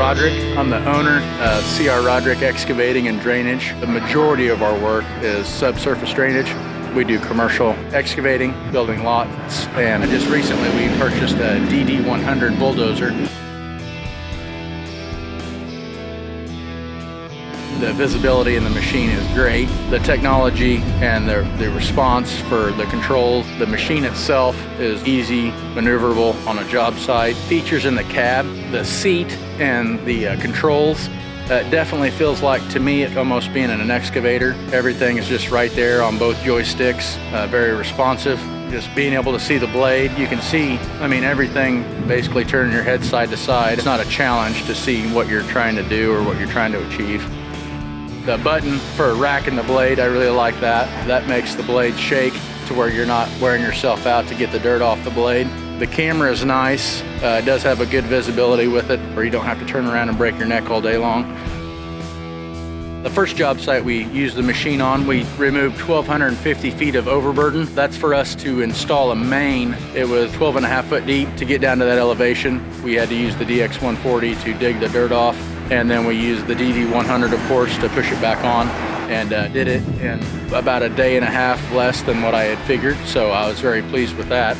Roderick. I'm the owner of CR Roderick Excavating and Drainage. The majority of our work is subsurface drainage. We do commercial excavating, building lots, and just recently we purchased a DD100 bulldozer. The visibility in the machine is great. The technology and the response for the controls. The machine itself is easy, maneuverable on a job site. Features in the cab, the seat, and the controls. Definitely feels like, to me, almost being in an excavator. Everything is just right there on both joysticks, very responsive. Just being able to see the blade, you can see, everything basically turning your head side to side. It's not a challenge to see what you're trying to do or what you're trying to achieve. The button for racking the blade, I really like that. That makes the blade shake to where you're not wearing yourself out to get the dirt off the blade. The camera is nice. It does have a good visibility with it, where you don't have to turn around and break your neck all day long. The first job site we used the machine on, we removed 1,250 feet of overburden. That's for us to install a main. It was 12.5 foot deep. To get down to that elevation, we had to use the DX140 to dig the dirt off. And then we used the DD100, of course, to push it back on, and did it in about a day and a half less than what I had figured. So I was very pleased with that.